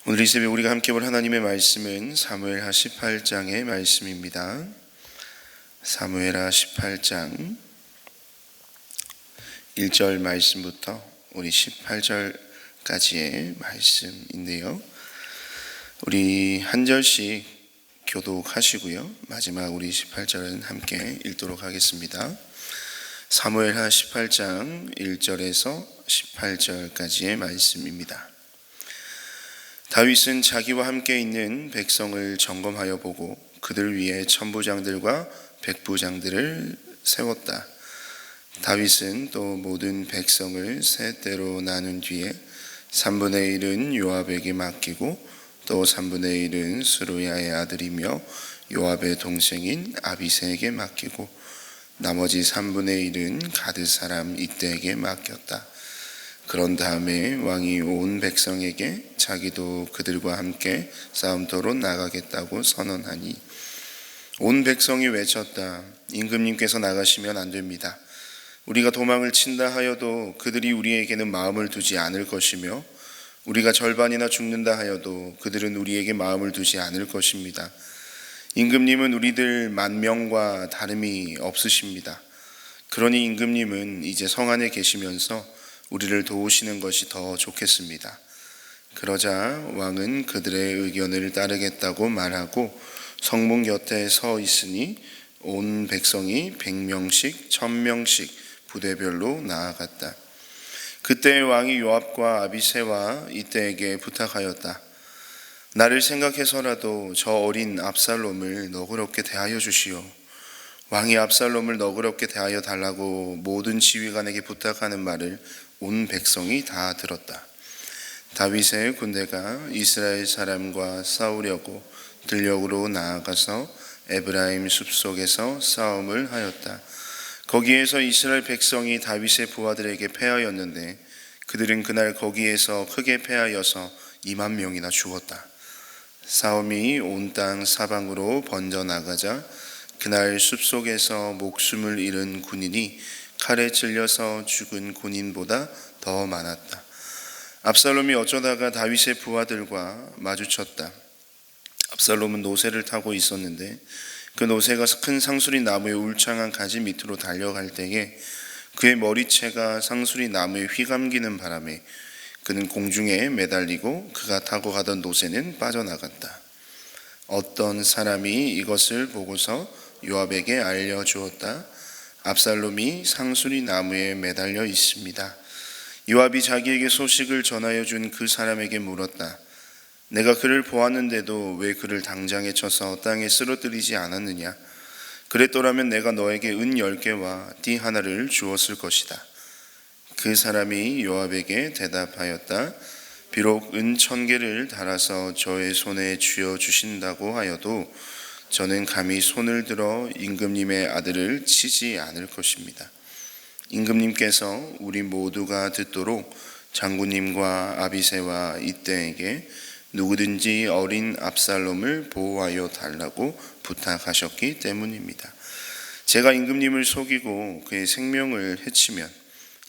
오늘 이 새벽 우리가 함께 볼 하나님의 말씀은 사무엘하 18장의 말씀입니다. 사무엘하 18장 1절 말씀부터 우리 18절까지의 말씀인데요, 우리 한 절씩 교독하시고요, 마지막 우리 18절은 함께 읽도록 하겠습니다. 사무엘하 18장 1절에서 18절까지의 말씀입니다. 다윗은 자기와 함께 있는 백성을 점검하여 보고 그들 위에 천부장들과 백부장들을 세웠다. 다윗은 또 모든 백성을 세 때로 나눈 뒤에 3분의 1은 요압에게 맡기고 또 3분의 1은 스루야의 아들이며 요압의 동생인 아비새에게 맡기고 나머지 3분의 1은 가드 사람 이때에게 맡겼다. 그런 다음에 왕이 온 백성에게 자기도 그들과 함께 싸움터로 나가겠다고 선언하니 온 백성이 외쳤다. 임금님께서 나가시면 안 됩니다. 우리가 도망을 친다 하여도 그들이 우리에게는 마음을 두지 않을 것이며 우리가 절반이나 죽는다 하여도 그들은 우리에게 마음을 두지 않을 것입니다. 임금님은 우리들 10,000명과 다름이 없으십니다. 그러니 임금님은 이제 성 안에 계시면서 우리를 도우시는 것이 더 좋겠습니다. 그러자 왕은 그들의 의견을 따르겠다고 말하고 성문 곁에 서 있으니 온 백성이 100명씩 1000명씩 부대별로 나아갔다. 그때 왕이 요압과 아비새와 이때에게 부탁하였다. 나를 생각해서라도 저 어린 압살롬을 너그럽게 대하여 주시오. 왕이 압살롬을 너그럽게 대하여 달라고 모든 지휘관에게 부탁하는 말을 온 백성이 다 들었다. 다윗의 군대가 이스라엘 사람과 싸우려고 들녘으로 나아가서 에브라임 숲속에서 싸움을 하였다. 거기에서 이스라엘 백성이 다윗의 부하들에게 패하였는데 그들은 그날 거기에서 크게 패하여서 20,000명이나 죽었다. 싸움이 온 땅 사방으로 번져나가자 그날 숲속에서 목숨을 잃은 군인이 칼에 찔려서 죽은 군인보다 더 많았다. 압살롬이 어쩌다가 다윗의 부하들과 마주쳤다. 압살롬은 노새를 타고 있었는데 그 노새가 큰 상수리 나무의 울창한 가지 밑으로 달려갈 때에 그의 머리채가 상수리 나무에 휘감기는 바람에 그는 공중에 매달리고 그가 타고 가던 노새는 빠져나갔다. 어떤 사람이 이것을 보고서 요압에게 알려주었다. 압살롬이 상수리 나무에 매달려 있습니다. 요압이 자기에게 소식을 전하여 준 그 사람에게 물었다. 내가 그를 보았는데도 왜 그를 당장에 쳐서 땅에 쓰러뜨리지 않았느냐? 그랬더라면 내가 너에게 은 10개와 띠 하나를 주었을 것이다. 그 사람이 요압에게 대답하였다. 비록 은 1000개를 달아서 저의 손에 쥐어 주신다고 하여도 저는 감히 손을 들어 임금님의 아들을 치지 않을 것입니다. 임금님께서 우리 모두가 듣도록 장군님과 아비새와 이때에게 누구든지 어린 압살롬을 보호하여 달라고 부탁하셨기 때문입니다. 제가 임금님을 속이고 그의 생명을 해치면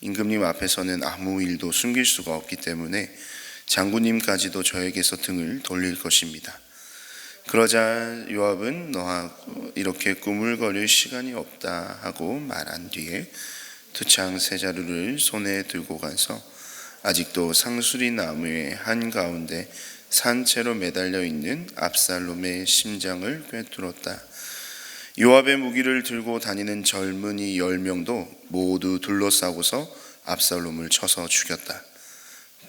임금님 앞에서는 아무 일도 숨길 수가 없기 때문에 장군님까지도 저에게서 등을 돌릴 것입니다. 그러자 요압은 너하고 이렇게 꾸물거릴 시간이 없다 하고 말한 뒤에 두창 세 자루를 손에 들고 가서 아직도 상수리 나무의 한가운데 산채로 매달려 있는 압살롬의 심장을 꿰뚫었다. 요압의 무기를 들고 다니는 젊은이 10명도 모두 둘러싸고서 압살롬을 쳐서 죽였다.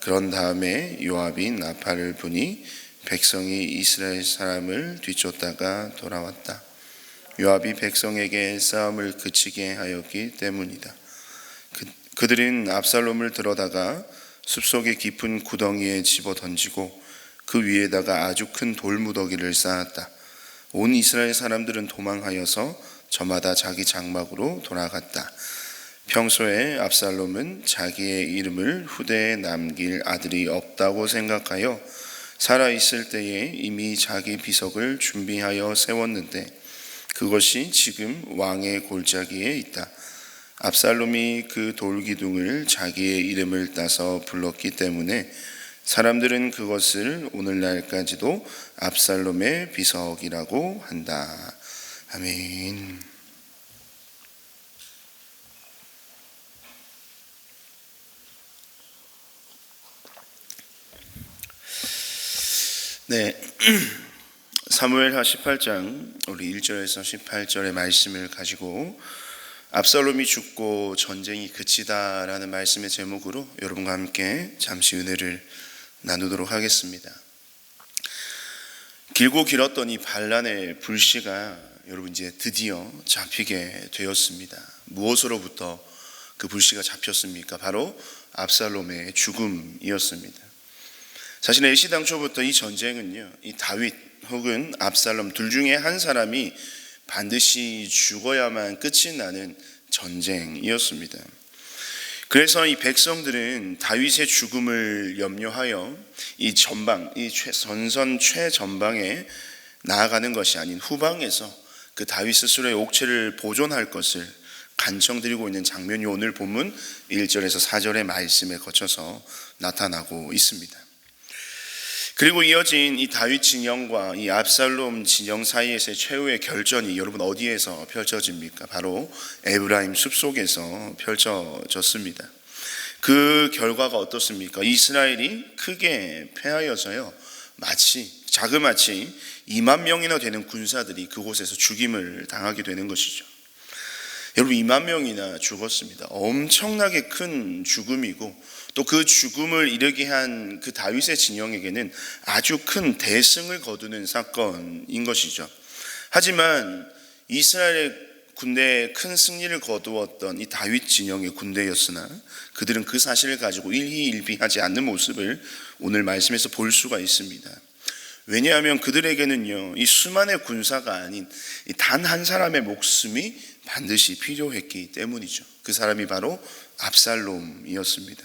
그런 다음에 요압이 나팔을 부니 백성이 이스라엘 사람을 뒤쫓다가 돌아왔다. 요압이 백성에게 싸움을 그치게 하였기 때문이다. 그들은 압살롬을 들어다가 숲속의 깊은 구덩이에 집어 던지고 그 위에다가 아주 큰 돌무더기를 쌓았다. 온 이스라엘 사람들은 도망하여서 저마다 자기 장막으로 돌아갔다. 평소에 압살롬은 자기의 이름을 후대에 남길 아들이 없다고 생각하여 살아있을 때에 이미 자기 비석을 준비하여 세웠는데 그것이 지금 왕의 골짜기에 있다. 압살롬이 그 돌기둥을 자기의 이름을 따서 불렀기 때문에 사람들은 그것을 오늘날까지도 압살롬의 비석이라고 한다. 아멘. 네, 사무엘하 18장 우리 1절에서 18절의 말씀을 가지고 압살롬이 죽고 전쟁이 그치다라는 말씀의 제목으로 여러분과 함께 잠시 은혜를 나누도록 하겠습니다. 길고 길었던 이 반란의 불씨가 여러분 이제 드디어 잡히게 되었습니다. 무엇으로부터 그 불씨가 잡혔습니까? 바로 압살롬의 죽음이었습니다. 사실 애시당초부터 이 전쟁은요, 이 다윗 혹은 압살롬 둘 중에 한 사람이 반드시 죽어야만 끝이 나는 전쟁이었습니다. 그래서 이 백성들은 다윗의 죽음을 염려하여 이 전방, 이 전선 최전방에 나아가는 것이 아닌 후방에서 그 다윗 스스로의 옥체를 보존할 것을 간청드리고 있는 장면이 오늘 본문 1절에서 4절의 말씀에 거쳐서 나타나고 있습니다. 그리고 이어진 이 다윗 진영과 이 압살롬 진영 사이에서의 최후의 결전이 여러분 어디에서 펼쳐집니까? 바로 에브라임 숲속에서 펼쳐졌습니다. 그 결과가 어떻습니까? 이스라엘이 크게 패하여서요, 자그마치 2만 명이나 되는 군사들이 그곳에서 죽임을 당하게 되는 것이죠. 여러분 2만 명이나 죽었습니다. 엄청나게 큰 죽음이고 또 그 죽음을 이르게 한 그 다윗의 진영에게는 아주 큰 대승을 거두는 사건인 것이죠. 하지만 이스라엘의 군대에 큰 승리를 거두었던 이 다윗 진영의 군대였으나 그들은 그 사실을 가지고 일희일비하지 않는 모습을 오늘 말씀에서 볼 수가 있습니다. 왜냐하면 그들에게는요, 이 수만의 군사가 아닌 단 한 사람의 목숨이 반드시 필요했기 때문이죠. 그 사람이 바로 압살롬이었습니다.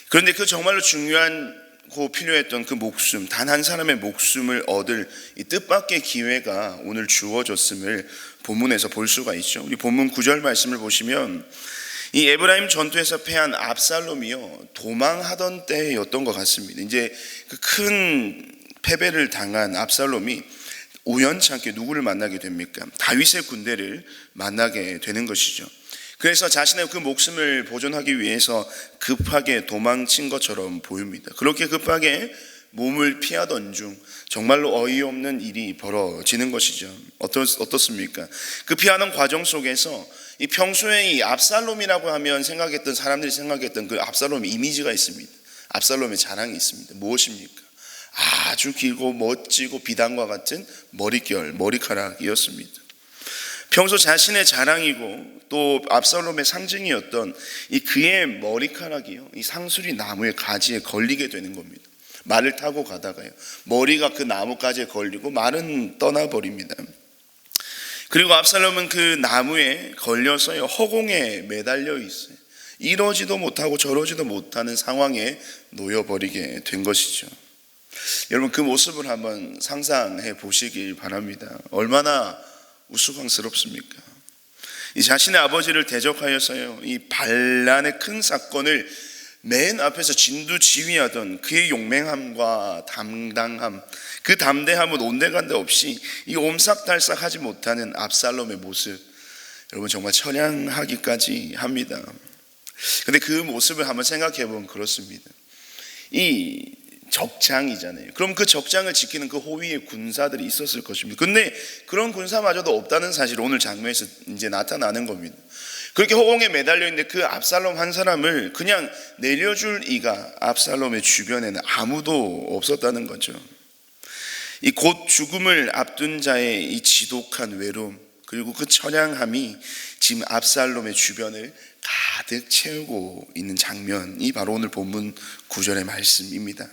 그런데 그 정말로 중요하고 필요했던 그 목숨, 단 한 사람의 목숨을 얻을 이 뜻밖의 기회가 오늘 주어졌음을 본문에서 볼 수가 있죠. 우리 본문 9절 말씀을 보시면 이 에브라임 전투에서 패한 압살롬이요, 도망하던 때였던 것 같습니다. 이제 그 큰 패배를 당한 압살롬이 우연찮게 누구를 만나게 됩니까? 다윗의 군대를 만나게 되는 것이죠. 그래서 자신의 그 목숨을 보존하기 위해서 급하게 도망친 것처럼 보입니다. 그렇게 급하게 몸을 피하던 중 정말로 어이없는 일이 벌어지는 것이죠. 어떻습니까? 그 피하는 과정 속에서 이 평소에 이 압살롬이라고 하면 사람들이 생각했던 그 압살롬의 이미지가 있습니다. 압살롬의 자랑이 있습니다. 무엇입니까? 아주 길고 멋지고 비단과 같은 머리카락이었습니다. 평소 자신의 자랑이고 또 압살롬의 상징이었던 이 그의 머리카락이요, 이 상수리 나무의 가지에 걸리게 되는 겁니다. 말을 타고 가다가요, 머리가 그 나무가지에 걸리고 말은 떠나버립니다. 그리고 압살롬은 그 나무에 걸려서요, 허공에 매달려 있어요. 이러지도 못하고 저러지도 못하는 상황에 놓여버리게 된 것이죠. 여러분 그 모습을 한번 상상해 보시길 바랍니다. 얼마나 우스꽝스럽습니까? 이 자신의 아버지를 대적하여서요, 이 반란의 큰 사건을 맨 앞에서 진두지휘하던 그의 용맹함과 당당함, 그 담대함은 온데간데 없이 이 옴삭달싹하지 못하는 압살롬의 모습, 여러분 정말 처량하기까지 합니다. 근데 그 모습을 한번 생각해 보면 그렇습니다. 이 적장이잖아요. 그럼 그 적장을 지키는 그 호위의 군사들이 있었을 것입니다. 근데 그런 군사마저도 없다는 사실이 오늘 장면에서 이제 나타나는 겁니다. 그렇게 허공에 매달려 있는데 그 압살롬 한 사람을 그냥 내려줄 이가 압살롬의 주변에는 아무도 없었다는 거죠. 이 곧 죽음을 앞둔 자의 이 지독한 외로움, 그리고 그 처량함이 지금 압살롬의 주변을 가득 채우고 있는 장면이 바로 오늘 본문 9절의 말씀입니다.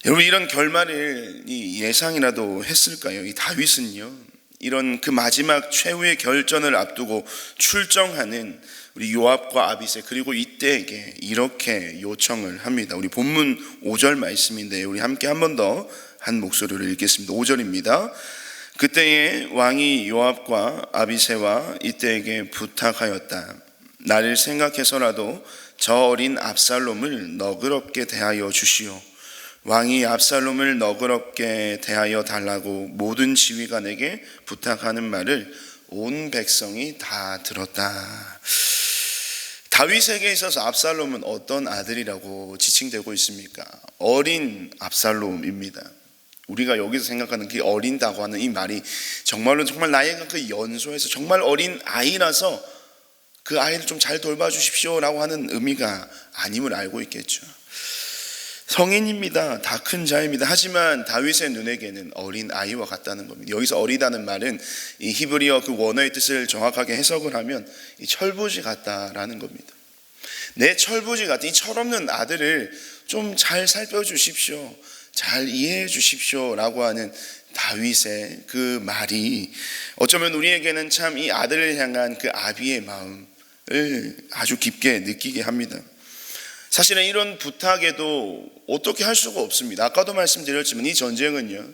여러분 이런 결말을 예상이라도 했을까요? 이 다윗은요, 이런 그 마지막 최후의 결전을 앞두고 출정하는 우리 요압과 아비새 그리고 이때에게 이렇게 요청을 합니다. 우리 본문 5절 말씀인데 우리 함께 한 번 더 한 목소리로 읽겠습니다. 5절입니다. 그때에 왕이 요압과 아비새와 이때에게 부탁하였다. 나를 생각해서라도 저 어린 압살롬을 너그럽게 대하여 주시오. 왕이 압살롬을 너그럽게 대하여 달라고 모든 지휘관에게 부탁하는 말을 온 백성이 다 들었다. 다윗에게 있어서 압살롬은 어떤 아들이라고 지칭되고 있습니까? 어린 압살롬입니다. 우리가 여기서 생각하는 그 어린다고 하는 이 말이 정말 나이가 그 연소해서 정말 어린 아이라서 그 아이를 좀 잘 돌봐주십시오라고 하는 의미가 아님을 알고 있겠죠. 성인입니다. 다 큰 자입니다. 하지만 다윗의 눈에게는 어린 아이와 같다는 겁니다. 여기서 어리다는 말은 이 히브리어 그 원어의 뜻을 정확하게 해석을 하면 이 철부지 같다라는 겁니다. 내 철부지 같은 이 철없는 아들을 좀 잘 살펴주십시오, 잘 이해해 주십시오 라고 하는 다윗의 그 말이 어쩌면 우리에게는 참 이 아들을 향한 그 아비의 마음을 아주 깊게 느끼게 합니다. 사실은 이런 부탁에도 어떻게 할 수가 없습니다. 아까도 말씀드렸지만 이 전쟁은요,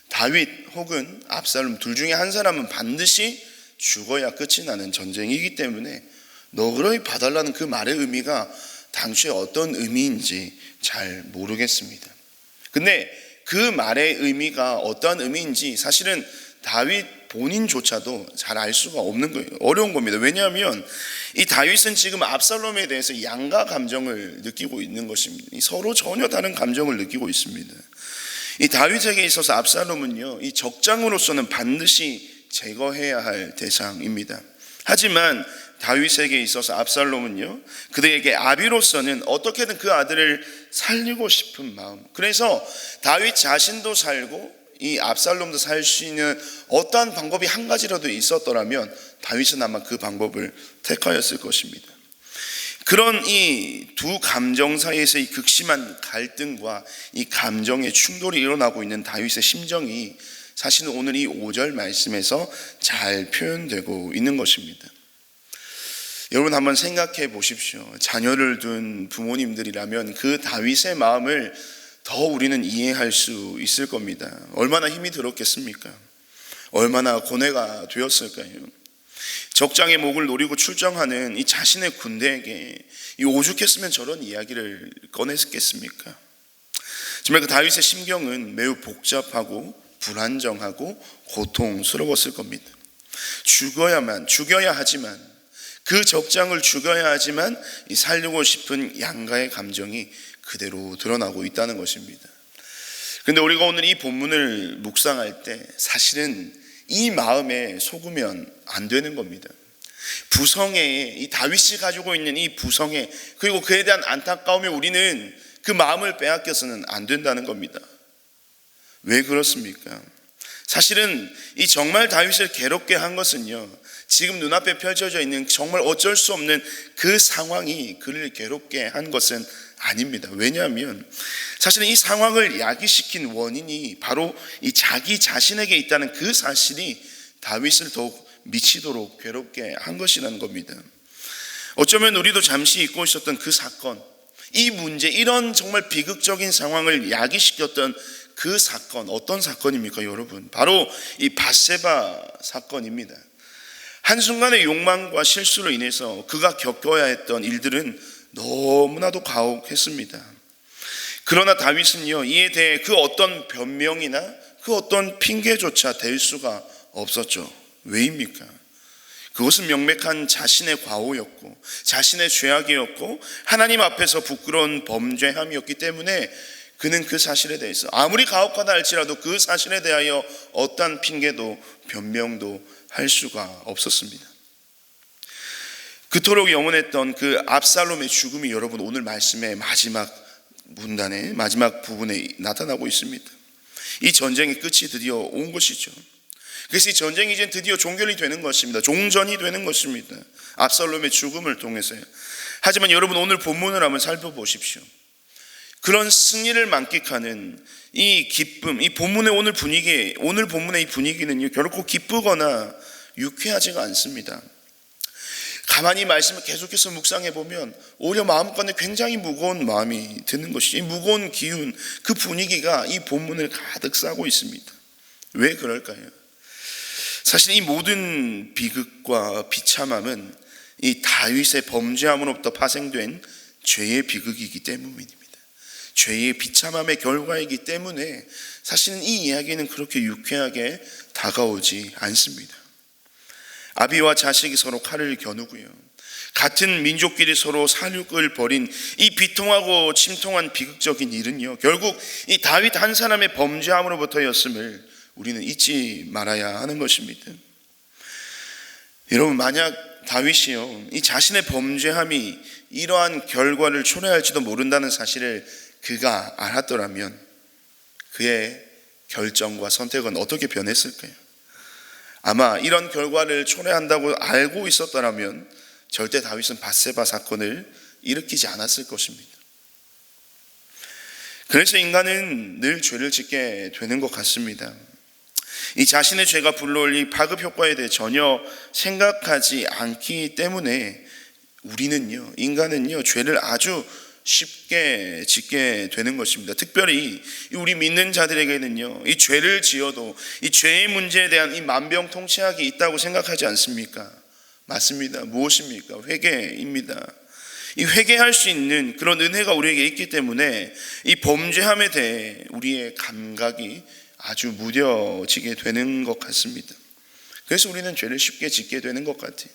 다윗 혹은 압살롬 둘 중에 한 사람은 반드시 죽어야 끝이 나는 전쟁이기 때문에 너그러이 봐달라는 그 말의 의미가 당시에 어떤 의미인지 잘 모르겠습니다. 근데 그 말의 의미가 어떠한 의미인지 사실은 다윗 본인조차도 잘 알 수가 없는 거예요. 어려운 겁니다. 왜냐하면 이 다윗은 지금 압살롬에 대해서 양가 감정을 느끼고 있는 것입니다. 서로 전혀 다른 감정을 느끼고 있습니다. 이 다윗에게 있어서 압살롬은요, 이 적장으로서는 반드시 제거해야 할 대상입니다. 하지만 다윗에게 있어서 압살롬은요, 그들에게 아비로서는 어떻게든 그 아들을 살리고 싶은 마음, 그래서 다윗 자신도 살고 이 압살롬도 살 수 있는 어떠한 방법이 한 가지라도 있었더라면 다윗은 아마 그 방법을 택하였을 것입니다. 그런 이 두 감정 사이에서 이 극심한 갈등과 이 감정의 충돌이 일어나고 있는 다윗의 심정이 사실은 오늘 이 5절 말씀에서 잘 표현되고 있는 것입니다. 여러분 한번 생각해 보십시오. 자녀를 둔 부모님들이라면 그 다윗의 마음을 더 우리는 이해할 수 있을 겁니다. 얼마나 힘이 들었겠습니까? 얼마나 고뇌가 되었을까요? 적장의 목을 노리고 출정하는 이 자신의 군대에게 이 오죽했으면 저런 이야기를 꺼냈겠습니까? 정말 그 다윗의 심경은 매우 복잡하고 불안정하고 고통스러웠을 겁니다. 죽여야 하지만, 그 적장을 죽여야 하지만 이 살리고 싶은 양가의 감정이 그대로 드러나고 있다는 것입니다. 그런데 우리가 오늘 이 본문을 묵상할 때 사실은 이 마음에 속으면 안 되는 겁니다. 부성애, 이 다윗이 가지고 있는 이 부성애, 그리고 그에 대한 안타까움에 우리는 그 마음을 빼앗겨서는 안 된다는 겁니다. 왜 그렇습니까? 사실은 이 정말 다윗을 괴롭게 한 것은요, 지금 눈앞에 펼쳐져 있는 정말 어쩔 수 없는 그 상황이 그를 괴롭게 한 것은 아닙니다. 왜냐하면 사실은 이 상황을 야기시킨 원인이 바로 이 자기 자신에게 있다는 그 사실이 다윗을 더욱 미치도록 괴롭게 한 것이라는 겁니다. 어쩌면 우리도 잠시 잊고 있었던 그 사건, 이 문제, 이런 정말 비극적인 상황을 야기시켰던 그 사건, 어떤 사건입니까 여러분? 바로 이 밧세바 사건입니다. 한순간의 욕망과 실수로 인해서 그가 겪어야 했던 일들은 너무나도 가혹했습니다. 그러나 다윗은요, 이에 대해 그 어떤 변명이나 그 어떤 핑계조차 댈 수가 없었죠. 왜입니까? 그것은 명백한 자신의 과오였고 자신의 죄악이었고 하나님 앞에서 부끄러운 범죄함이었기 때문에 그는 그 사실에 대해서 아무리 가혹하다 할지라도 그 사실에 대하여 어떠한 핑계도 변명도 할 수가 없었습니다. 그토록 영원했던 그 압살롬의 죽음이 여러분 오늘 말씀의 마지막 문단의 마지막 부분에 나타나고 있습니다. 이 전쟁의 끝이 드디어 온 것이죠. 그래서 이 전쟁이 이제 드디어 종결이 되는 것입니다. 종전이 되는 것입니다. 압살롬의 죽음을 통해서요. 하지만 여러분 오늘 본문을 한번 살펴보십시오. 그런 승리를 만끽하는 이 기쁨, 이 본문의 오늘 본문의 이 분위기는요, 결코 기쁘거나 유쾌하지가 않습니다. 가만히 말씀을 계속해서 묵상해 보면 오히려 마음가운데 굉장히 무거운 마음이 드는 것이죠. 이 무거운 기운, 그 분위기가 이 본문을 가득 싸고 있습니다. 왜 그럴까요? 사실 이 모든 비극과 비참함은 이 다윗의 범죄함으로부터 파생된 죄의 비극이기 때문입니다. 죄의 비참함의 결과이기 때문에 사실은 이 이야기는 그렇게 유쾌하게 다가오지 않습니다. 아비와 자식이 서로 칼을 겨누고요, 같은 민족끼리 서로 살육을 벌인 이 비통하고 침통한 비극적인 일은요, 결국 이 다윗 한 사람의 범죄함으로부터였음을 우리는 잊지 말아야 하는 것입니다. 여러분, 만약 다윗이요, 이 자신의 범죄함이 이러한 결과를 초래할지도 모른다는 사실을 그가 알았더라면 그의 결정과 선택은 어떻게 변했을까요? 아마 이런 결과를 초래한다고 알고 있었더라면 절대 다윗은 밧세바 사건을 일으키지 않았을 것입니다. 그래서 인간은 늘 죄를 짓게 되는 것 같습니다. 이 자신의 죄가 불러올 이 파급 효과에 대해 전혀 생각하지 않기 때문에 인간은요 죄를 아주 쉽게 짓게 되는 것입니다. 특별히 우리 믿는 자들에게는요, 이 죄를 지어도 이 죄의 문제에 대한 이 만병통치약이 있다고 생각하지 않습니까? 맞습니다. 무엇입니까? 회개입니다. 이 회개할 수 있는 그런 은혜가 우리에게 있기 때문에 이 범죄함에 대해 우리의 감각이 아주 무뎌지게 되는 것 같습니다. 그래서 우리는 죄를 쉽게 짓게 되는 것 같아요.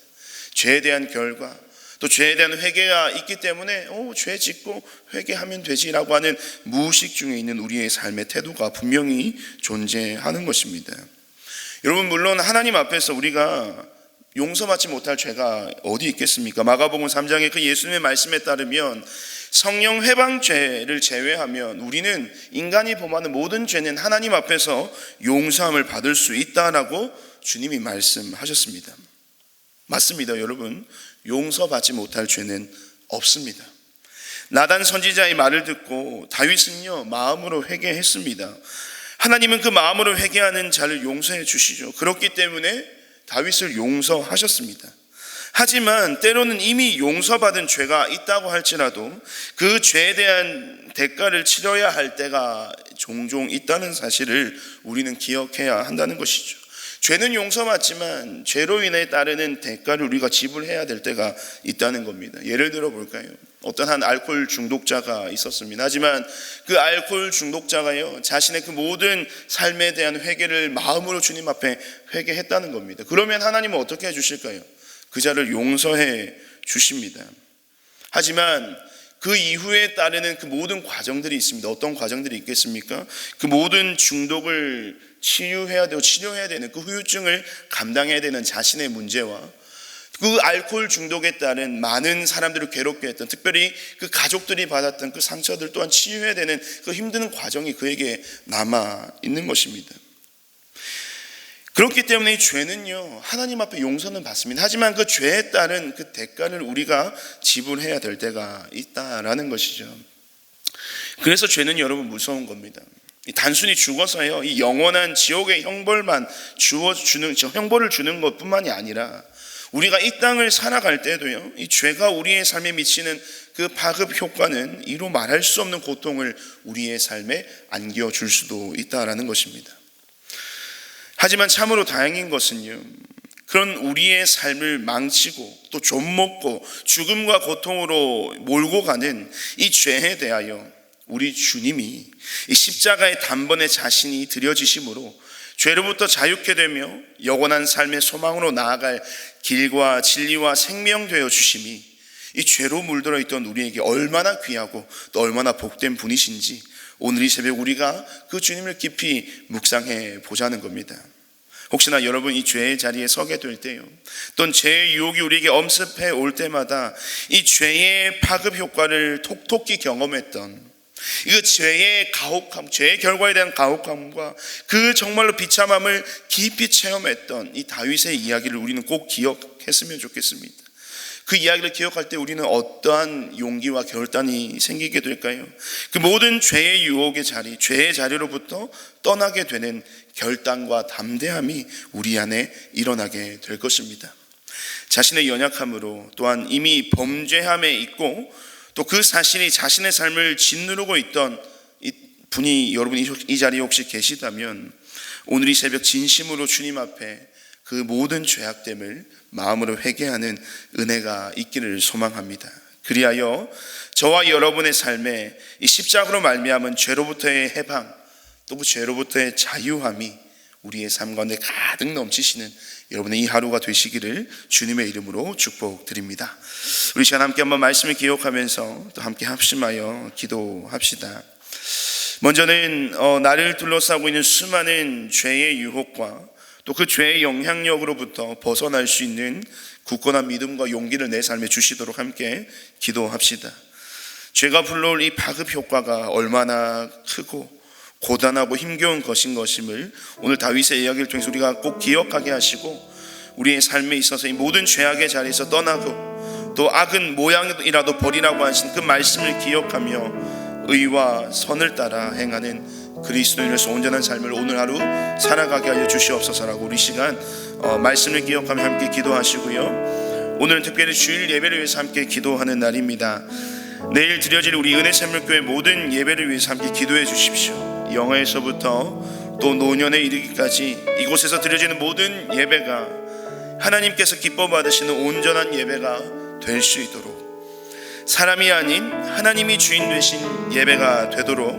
죄에 대한 결과, 또 죄에 대한 회개가 있기 때문에 죄 짓고 회개하면 되지라고 하는 무의식 중에 있는 우리의 삶의 태도가 분명히 존재하는 것입니다. 여러분, 물론 하나님 앞에서 우리가 용서받지 못할 죄가 어디 있겠습니까? 마가복음 3장의 그 예수님의 말씀에 따르면 성령 회방죄를 제외하면 우리는 인간이 범하는 모든 죄는 하나님 앞에서 용서함을 받을 수 있다라고 주님이 말씀하셨습니다. 맞습니다, 여러분. 용서받지 못할 죄는 없습니다. 나단 선지자의 말을 듣고 다윗은요 마음으로 회개했습니다. 하나님은 그 마음으로 회개하는 자를 용서해 주시죠. 그렇기 때문에 다윗을 용서하셨습니다. 하지만 때로는 이미 용서받은 죄가 있다고 할지라도 그 죄에 대한 대가를 치러야 할 때가 종종 있다는 사실을 우리는 기억해야 한다는 것이죠. 죄는 용서받지만 죄로 인해 따르는 대가를 우리가 지불해야 될 때가 있다는 겁니다. 예를 들어 볼까요? 어떤 한 알코올 중독자가 있었습니다. 하지만 그 알코올 중독자가요 자신의 그 모든 삶에 대한 회개를 마음으로 주님 앞에 회개했다는 겁니다. 그러면 하나님은 어떻게 해주실까요? 그 자를 용서해 주십니다. 하지만 그 이후에 따르는 그 모든 과정들이 있습니다. 어떤 과정들이 있겠습니까? 그 모든 중독을 치유해야 되고 치료해야 되는 그 후유증을 감당해야 되는 자신의 문제와 그 알코올 중독에 따른 많은 사람들을 괴롭게 했던, 특별히 그 가족들이 받았던 그 상처들 또한 치유해야 되는 그 힘든 과정이 그에게 남아 있는 것입니다. 그렇기 때문에 이 죄는요 하나님 앞에 용서는 받습니다. 하지만 그 죄에 따른 그 대가를 우리가 지불해야 될 때가 있다라는 것이죠. 그래서 죄는 여러분 무서운 겁니다. 단순히 죽어서요 이 영원한 지옥의 형벌만 형벌을 주는 것뿐만이 아니라 우리가 이 땅을 살아갈 때도요 이 죄가 우리의 삶에 미치는 그 파급 효과는 이로 말할 수 없는 고통을 우리의 삶에 안겨줄 수도 있다라는 것입니다. 하지만 참으로 다행인 것은요 그런 우리의 삶을 망치고 또 좀먹고 죽음과 고통으로 몰고 가는 이 죄에 대하여 우리 주님이 이 십자가의 단번에 자신이 드려지심으로 죄로부터 자유케 되며 영원한 삶의 소망으로 나아갈 길과 진리와 생명 되어 주심이 이 죄로 물들어 있던 우리에게 얼마나 귀하고 또 얼마나 복된 분이신지 오늘 이 새벽 우리가 그 주님을 깊이 묵상해 보자는 겁니다. 혹시나 여러분 이 죄의 자리에 서게 될 때요 또는 죄의 유혹이 우리에게 엄습해 올 때마다 이 죄의 파급 효과를 톡톡히 경험했던 이 죄의 가혹함, 죄의 결과에 대한 가혹함과 그 정말로 비참함을 깊이 체험했던 이 다윗의 이야기를 우리는 꼭 기억했으면 좋겠습니다. 그 이야기를 기억할 때 우리는 어떠한 용기와 결단이 생기게 될까요? 그 모든 죄의 유혹의 자리, 죄의 자리로부터 떠나게 되는 결단과 담대함이 우리 안에 일어나게 될 것입니다. 자신의 연약함으로 또한 이미 범죄함에 있고 또 그 사실이 자신의 삶을 짓누르고 있던 이 분이 여러분 이 자리에 혹시 계시다면 오늘 이 새벽 진심으로 주님 앞에 그 모든 죄악됨을 마음으로 회개하는 은혜가 있기를 소망합니다. 그리하여 저와 여러분의 삶에 이 십자가로 말미암은 죄로부터의 해방, 또 그 죄로부터의 자유함이 우리의 삶 가운데 가득 넘치시는 여러분의 이 하루가 되시기를 주님의 이름으로 축복드립니다. 우리 시간 함께 한번 말씀을 기억하면서 또 함께 합심하여 기도합시다. 먼저는 나를 둘러싸고 있는 수많은 죄의 유혹과 또 그 죄의 영향력으로부터 벗어날 수 있는 굳건한 믿음과 용기를 내 삶에 주시도록 함께 기도합시다. 죄가 불러올 이 파급 효과가 얼마나 크고 고단하고 힘겨운 것임을 오늘 다윗의 이야기를 통해서 우리가 꼭 기억하게 하시고, 우리의 삶에 있어서 이 모든 죄악의 자리에서 떠나고 또 악은 모양이라도 버리라고 하신 그 말씀을 기억하며 의와 선을 따라 행하는 그리스도인으로서 온전한 삶을 오늘 하루 살아가게 하여 주시옵소서라고 우리 시간 말씀을 기억하며 함께 기도하시고요. 오늘은 특별히 주일 예배를 위해서 함께 기도하는 날입니다. 내일 드려질 우리 은혜샘물교회 모든 예배를 위해서 함께 기도해 주십시오. 영아에서부터 또 노년에 이르기까지 이곳에서 드려지는 모든 예배가 하나님께서 기뻐 받으시는 온전한 예배가 될 수 있도록, 사람이 아닌 하나님이 주인 되신 예배가 되도록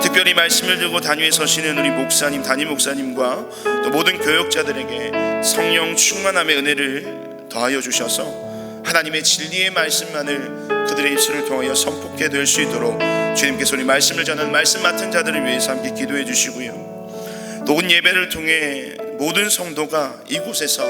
특별히 말씀을 들고 단위에 서시는 우리 목사님, 담임 목사님과 또 모든 교역자들에게 성령 충만함의 은혜를 더하여 주셔서 하나님의 진리의 말씀만을 그들의 입술을 통하여 선포하게 될 수 있도록 주님께서 우리 말씀을 전하는 말씀 맡은 자들을 위해서 함께 기도해 주시고요. 또 온 예배를 통해 모든 성도가 이곳에서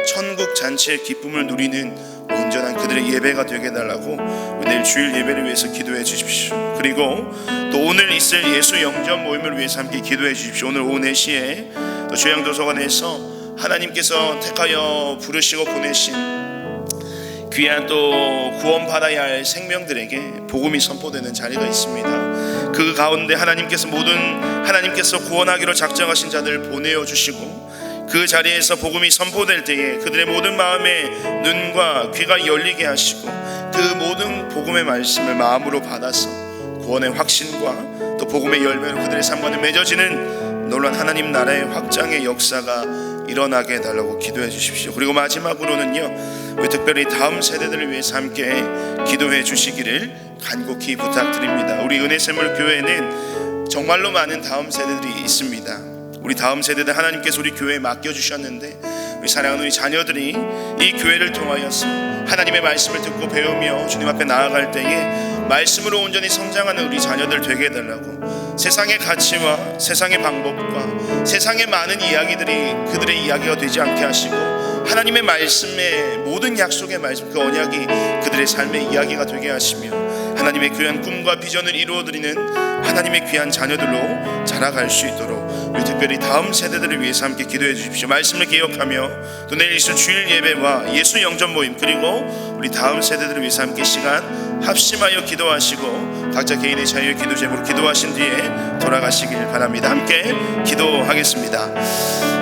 천국 잔치의 기쁨을 누리는 온전한 그들의 예배가 되게 해달라고 내일 주일 예배를 위해서 기도해 주십시오. 그리고 또 오늘 있을 예수 영접 모임을 위해서 함께 기도해 주십시오. 오늘 오후 4시에 또 조양도서관에서 하나님께서 택하여 부르시고 보내신 귀한 또 구원받아야 할 생명들에게 복음이 선포되는 자리가 있습니다. 그 가운데 하나님께서 구원하기로 작정하신 자들을 보내어 주시고, 그 자리에서 복음이 선포될 때에 그들의 모든 마음의 눈과 귀가 열리게 하시고 그 모든 복음의 말씀을 마음으로 받아서 구원의 확신과 또 복음의 열매로 그들의 삶 가운데 맺어지는 놀라운 하나님 나라의 확장의 역사가 일어나게 해달라고 기도해 주십시오. 그리고 마지막으로는요, 우리 특별히 다음 세대들을 위해서 함께 기도해 주시기를 간곡히 부탁드립니다. 우리 은혜샘물교회는 정말로 많은 다음 세대들이 있습니다. 우리 다음 세대들 하나님께서 우리 교회에 맡겨주셨는데, 우리 사랑하는 우리 자녀들이 이 교회를 통하여서 하나님의 말씀을 듣고 배우며 주님 앞에 나아갈 때에 말씀으로 온전히 성장하는 우리 자녀들 되게 해달라고, 세상의 가치와 세상의 방법과 세상의 많은 이야기들이 그들의 이야기가 되지 않게 하시고 하나님의 말씀의 모든 약속의 말씀, 그 언약이 그들의 삶의 이야기가 되게 하시며 하나님의 귀한 꿈과 비전을 이루어드리는 하나님의 귀한 자녀들로 자라갈 수 있도록 우리 특별히 다음 세대들을 위해서 함께 기도해 주십시오. 말씀을 기억하며 또 내일 있을 주일 예배와 예수 영접 모임, 그리고 우리 다음 세대들을 위해서 함께 시간 합심하여 기도하시고 각자 개인의 자유의 기도 제목으로 기도하신 뒤에 돌아가시길 바랍니다. 함께 기도하겠습니다.